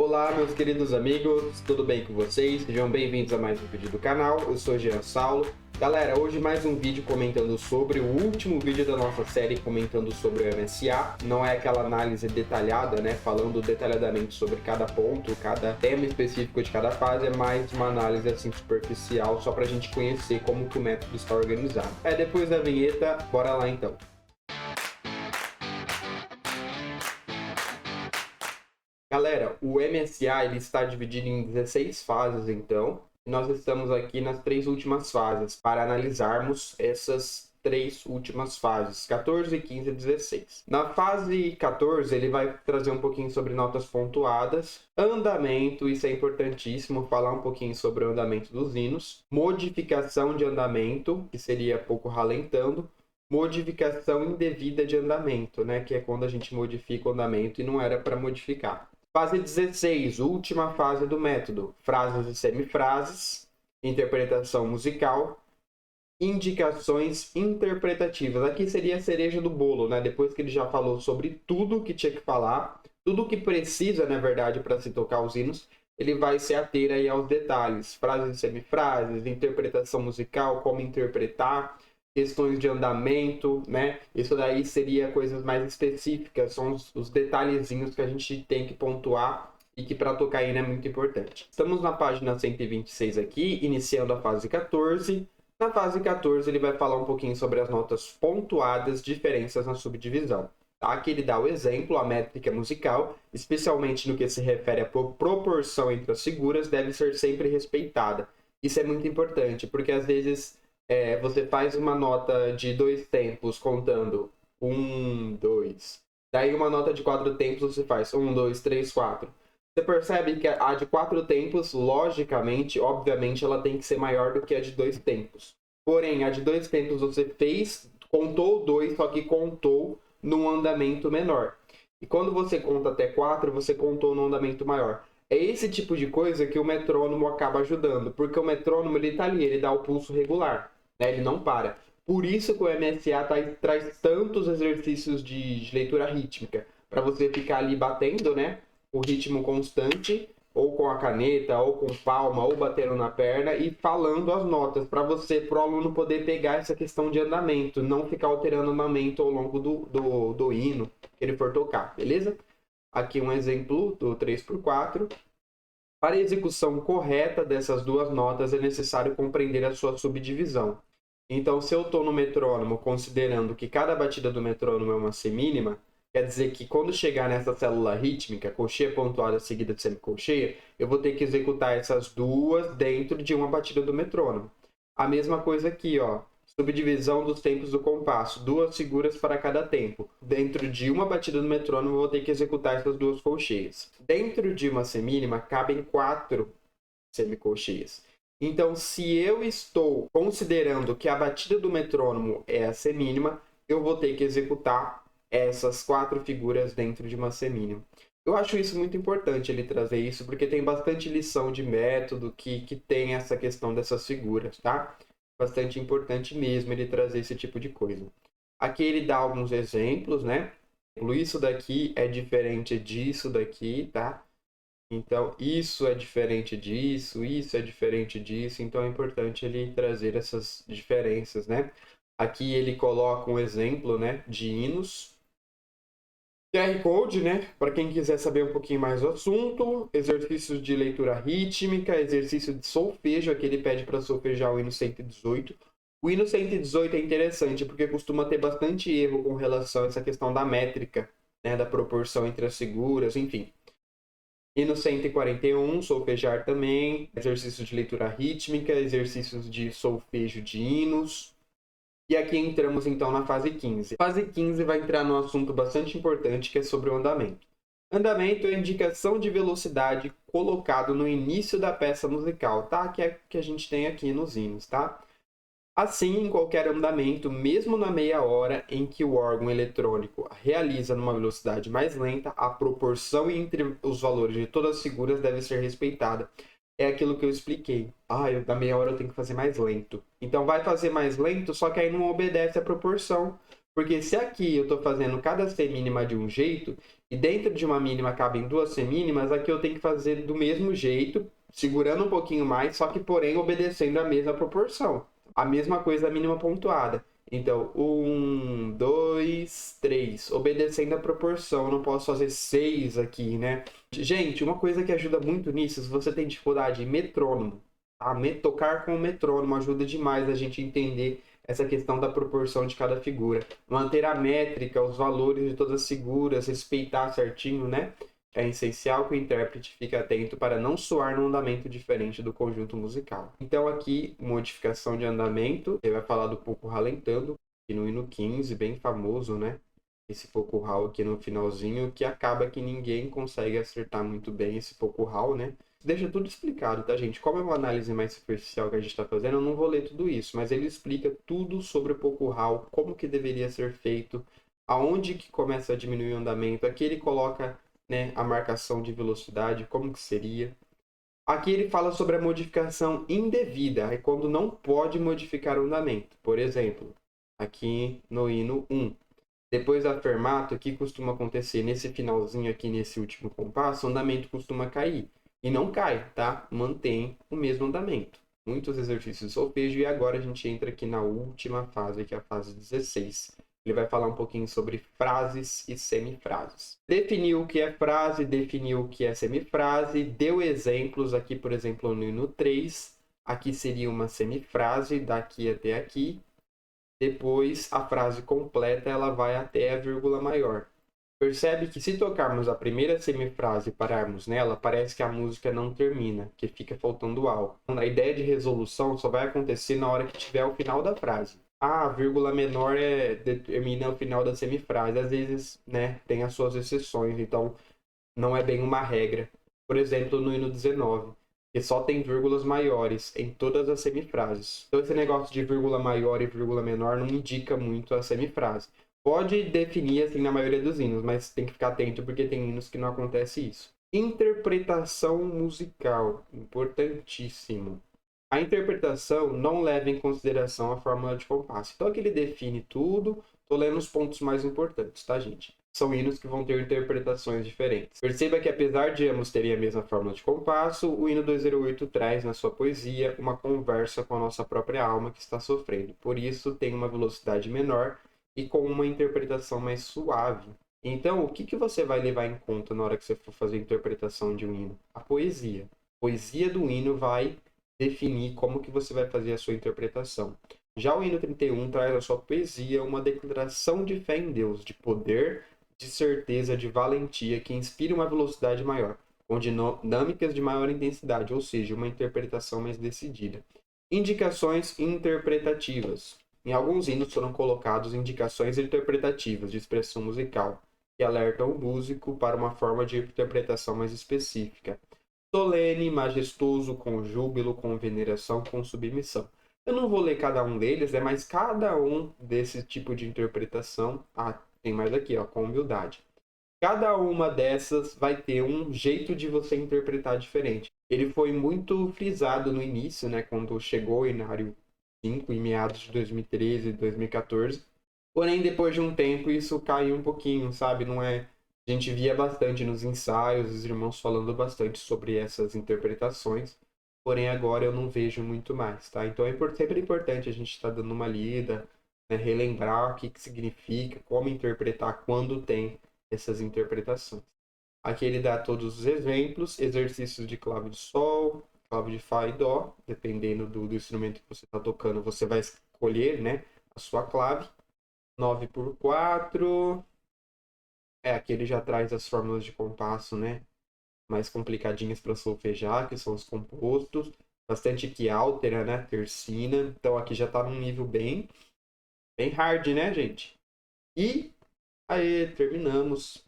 Olá, meus queridos amigos, tudo bem com vocês? Sejam bem-vindos a mais um vídeo do canal, eu sou Jean Saulo. Galera, hoje mais um vídeo comentando sobre o último vídeo da nossa série comentando sobre o MSA. Não é aquela análise detalhada, né, falando detalhadamente sobre cada ponto, cada tema específico de cada fase, é mais uma análise assim superficial, só pra gente conhecer como que o método está organizado. Depois da vinheta, bora lá então. Galera, o MSA ele está dividido em 16 fases, então. Nós estamos aqui nas 3 últimas fases para analisarmos essas 3 últimas fases, 14, 15 e 16. Na fase 14, ele vai trazer um pouquinho sobre notas pontuadas, andamento, isso é importantíssimo, falar um pouquinho sobre o andamento dos hinos, modificação de andamento, que seria pouco ralentando, modificação indevida de andamento, né, que é quando a gente modifica o andamento e não era para modificar. Fase 16, última fase do método. Frases e semifrases, interpretação musical, indicações interpretativas. Aqui seria a cereja do bolo, né? Depois que ele já falou sobre tudo que tinha que falar, tudo que precisa, na verdade, para se tocar os hinos, ele vai se ater aí aos detalhes. Frases e semifrases, interpretação musical, como interpretar, questões de andamento, né? Isso daí seria coisas mais específicas, são os detalhezinhos que a gente tem que pontuar e que para tocar hino é muito importante. Estamos na página 126 aqui, iniciando a fase 14. Na fase 14 ele vai falar um pouquinho sobre as notas pontuadas, diferenças na subdivisão. Tá? Aqui ele dá o exemplo, a métrica musical, especialmente no que se refere à proporção entre as figuras, deve ser sempre respeitada. Isso é muito importante, porque às vezes você faz uma nota de 2 tempos contando 1, 2. Daí uma nota de 4 tempos você faz 1, 2, 3, 4. Você percebe que a de 4 tempos, logicamente, obviamente, ela tem que ser maior do que a de 2 tempos. Porém, a de 2 tempos você contou 2, só que contou num andamento menor. E quando você conta até 4, você contou num andamento maior. É esse tipo de coisa que o metrônomo acaba ajudando, porque o metrônomo ele tá ali, ele dá o pulso regular. Ele não para. Por isso que o MSA traz tantos exercícios de leitura rítmica. Para você ficar ali batendo, né? O ritmo constante, ou com a caneta, ou com palma, ou batendo na perna e falando as notas. Para o aluno poder pegar essa questão de andamento. Não ficar alterando o andamento ao longo do hino que ele for tocar. Beleza? Aqui um exemplo do 3x4. Para a execução correta dessas duas notas é necessário compreender a sua subdivisão. Então, se eu estou no metrônomo considerando que cada batida do metrônomo é uma semínima, quer dizer que quando chegar nessa célula rítmica, colcheia pontuada seguida de semicolcheia, eu vou ter que executar essas duas dentro de uma batida do metrônomo. A mesma coisa aqui, ó, subdivisão dos tempos do compasso, 2 figuras para cada tempo. Dentro de uma batida do metrônomo, eu vou ter que executar essas 2 colcheias. Dentro de uma semínima, cabem 4 semicolcheias. Então, se eu estou considerando que a batida do metrônomo é a semínima, eu vou ter que executar essas 4 figuras dentro de uma semínima. Eu acho isso muito importante, ele trazer isso, porque tem bastante lição de método que tem essa questão dessas figuras, tá? Bastante importante mesmo ele trazer esse tipo de coisa. Aqui ele dá alguns exemplos, né? Isso daqui é diferente disso daqui, tá? Então, isso é diferente disso, isso é diferente disso. Então, é importante ele trazer essas diferenças, né? Aqui ele coloca um exemplo, né, de hinos. QR Code, né? Para quem quiser saber um pouquinho mais do assunto. Exercícios de leitura rítmica, exercício de solfejo. Aqui ele pede para solfejar o hino 118. O hino 118 é interessante porque costuma ter bastante erro com relação a essa questão da métrica, né? Da proporção entre as figuras, enfim. Hino 141, solfejar também, exercícios de leitura rítmica, exercícios de solfejo de hinos. E aqui entramos então na fase 15. Fase 15 vai entrar num assunto bastante importante que é sobre o andamento. Andamento é a indicação de velocidade colocado no início da peça musical, tá? Que é que a gente tem aqui nos hinos, tá? Assim, em qualquer andamento, mesmo na meia hora em que o órgão eletrônico realiza numa velocidade mais lenta, a proporção entre os valores de todas as figuras deve ser respeitada. É aquilo que eu expliquei. Na meia hora eu tenho que fazer mais lento. Então vai fazer mais lento, só que aí não obedece a proporção, Porque se aqui eu estou fazendo cada semínima de um jeito, e dentro de uma mínima cabem duas semínimas, aqui eu tenho que fazer do mesmo jeito, segurando um pouquinho mais, só que porém obedecendo a mesma proporção. A mesma coisa da mínima pontuada. Então, 1, 2, 3. Obedecendo a proporção. Eu não posso fazer 6 aqui, né? Gente, uma coisa que ajuda muito nisso, se você tem dificuldade em metrônomo, tá? Tocar com o metrônomo ajuda demais a gente entender essa questão da proporção de cada figura. Manter a métrica, os valores de todas as figuras, respeitar certinho, né? É essencial que o intérprete fique atento para não soar num andamento diferente do conjunto musical. Então aqui, modificação de andamento, ele vai falar do pouco ralentando, e no hino 15, bem famoso, né? Esse pouco rau aqui no finalzinho, que acaba que ninguém consegue acertar muito bem esse pouco rau, né? Deixa tudo explicado, tá, gente? Como é uma análise mais superficial que a gente está fazendo, eu não vou ler tudo isso, mas ele explica tudo sobre o pouco rau, como que deveria ser feito, aonde que começa a diminuir o andamento. Aqui ele coloca, né, a marcação de velocidade, como que seria. Aqui ele fala sobre a modificação indevida, é quando não pode modificar o andamento. Por exemplo, aqui no hino 1. Depois da fermato, o que costuma acontecer nesse finalzinho aqui, nesse último compasso, o andamento costuma cair. E não cai, tá? Mantém o mesmo andamento. Muitos exercícios de solfejo e agora a gente entra aqui na última fase, que é a fase 16. Ele vai falar um pouquinho sobre frases e semifrases. Definiu o que é frase, definiu o que é semifrase, deu exemplos aqui, por exemplo, no hino 3. Aqui seria uma semifrase, daqui até aqui. Depois, a frase completa, ela vai até a vírgula maior. Percebe que se tocarmos a primeira semifrase e pararmos nela, parece que a música não termina, que fica faltando algo. A ideia de resolução só vai acontecer na hora que tiver o final da frase. Ah, a vírgula menor determina o final da semifrase. Às vezes, né, tem as suas exceções, então não é bem uma regra. Por exemplo, no hino 19, que só tem vírgulas maiores em todas as semifrases. Então esse negócio de vírgula maior e vírgula menor não indica muito a semifrase. Pode definir assim na maioria dos hinos, mas tem que ficar atento porque tem hinos que não acontece isso. Interpretação musical, importantíssimo. A interpretação não leva em consideração a fórmula de compasso. Então aqui ele define tudo, tô lendo os pontos mais importantes, tá, gente? São hinos que vão ter interpretações diferentes. Perceba que apesar de ambos terem a mesma fórmula de compasso, o hino 208 traz na sua poesia uma conversa com a nossa própria alma que está sofrendo. Por isso tem uma velocidade menor e com uma interpretação mais suave. Então, o que você vai levar em conta na hora que você for fazer a interpretação de um hino? A poesia. A poesia do hino vai definir como que você vai fazer a sua interpretação. Já o hino 31 traz a sua poesia uma declaração de fé em Deus, de poder, de certeza, de valentia, que inspira uma velocidade maior, com dinâmicas de maior intensidade, ou seja, uma interpretação mais decidida. Indicações interpretativas. Em alguns hinos foram colocados indicações interpretativas de expressão musical, que alertam o músico para uma forma de interpretação mais específica. Solene, majestoso, com júbilo, com veneração, com submissão. Eu não vou ler cada um deles, né, mas cada um desse tipo de interpretação, tem mais aqui, ó, com humildade. Cada uma dessas vai ter um jeito de você interpretar diferente. Ele foi muito frisado no início, né, quando chegou o Inário 5, em meados de 2013, 2014. Porém, depois de um tempo, isso caiu um pouquinho, sabe? Não é... A gente via bastante nos ensaios, os irmãos falando bastante sobre essas interpretações. Porém, agora eu não vejo muito mais, tá? Então, sempre importante a gente estar dando uma lida, né, relembrar o que significa, como interpretar quando tem essas interpretações. Aqui ele dá todos os exemplos, exercícios de clave de sol, clave de fá e dó, dependendo do instrumento que você está tocando, você vai escolher, né, a sua clave. 9/4. Aqui ele já traz as fórmulas de compasso, né, mais complicadinhas para solfejar, que são os compostos. Bastante que altera, né, tercina. Então aqui já está num nível bem hard, né, gente? E aí, terminamos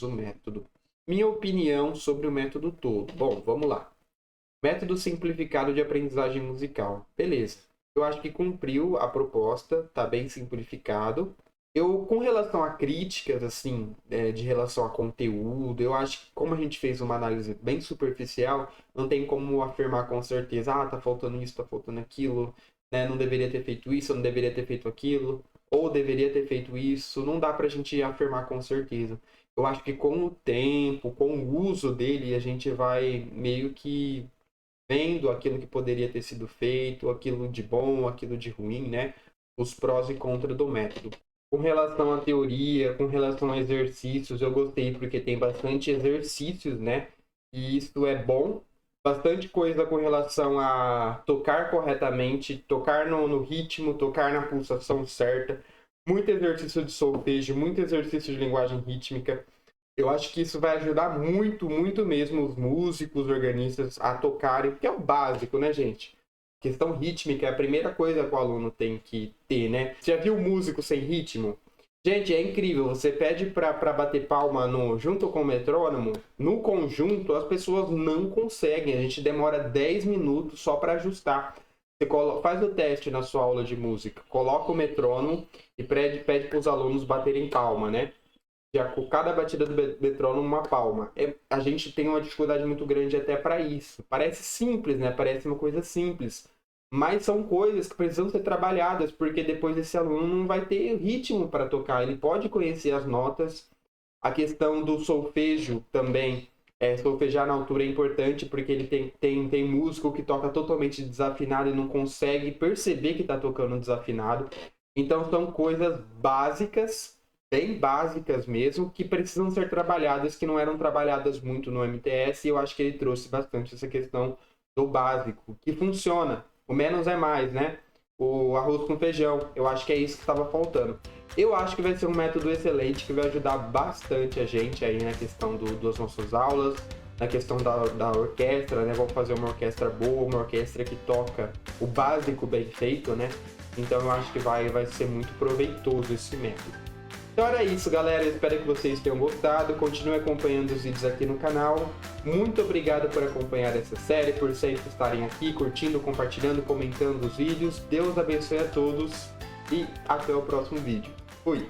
o método. Minha opinião sobre o método todo. Bom, vamos lá. Método simplificado de aprendizagem musical. Beleza. Eu acho que cumpriu a proposta, tá bem simplificado. Com relação a críticas, assim, de relação a conteúdo, eu acho que como a gente fez uma análise bem superficial, não tem como afirmar com certeza, tá faltando isso, tá faltando aquilo, né? Não deveria ter feito isso, não deveria ter feito aquilo. ou deveria ter feito isso, não dá pra gente afirmar com certeza. Eu acho que com o tempo, com o uso dele, a gente vai meio que vendo aquilo que poderia ter sido feito, aquilo de bom, aquilo de ruim, né? Os prós e contras do método. Com relação à teoria, com relação a exercícios, eu gostei porque tem bastante exercícios, né? E isso é bom. Bastante coisa com relação a tocar corretamente, tocar no ritmo, tocar na pulsação certa. Muito exercício de solfejo, muito exercício de linguagem rítmica. Eu acho que isso vai ajudar muito, muito mesmo os músicos, os organistas a tocarem, que é o básico, né, gente? Questão rítmica é a primeira coisa que o aluno tem que ter, né? Você já viu músico sem ritmo? Gente, é incrível. Você pede para bater palma junto com o metrônomo, no conjunto, as pessoas não conseguem. A gente demora 10 minutos só para ajustar. Você faz o teste na sua aula de música, coloca o metrônomo e pede para os alunos baterem palma, né? Cada batida do metrônomo uma palma. A gente tem uma dificuldade muito grande até para isso. Parece simples, né? Parece uma coisa simples. Mas são coisas que precisam ser trabalhadas, porque depois esse aluno não vai ter ritmo para tocar. Ele pode conhecer as notas. A questão do solfejo também. Solfejar na altura é importante, porque ele tem músico que toca totalmente desafinado e não consegue perceber que está tocando desafinado. Então são coisas básicas, bem básicas mesmo, que precisam ser trabalhadas, que não eram trabalhadas muito no MTS, e eu acho que ele trouxe bastante essa questão do básico, que funciona. O menos é mais, né? O arroz com feijão, eu acho que é isso que estava faltando. Eu acho que vai ser um método excelente, que vai ajudar bastante a gente aí na questão das nossas aulas, na questão da orquestra, né? Vamos fazer uma orquestra boa, uma orquestra que toca o básico bem feito, né? Então eu acho que vai ser muito proveitoso esse método. Então era isso, galera. Eu espero que vocês tenham gostado. Continue acompanhando os vídeos aqui no canal. Muito obrigado por acompanhar essa série, por sempre estarem aqui, curtindo, compartilhando, comentando os vídeos. Deus abençoe a todos e até o próximo vídeo. Fui!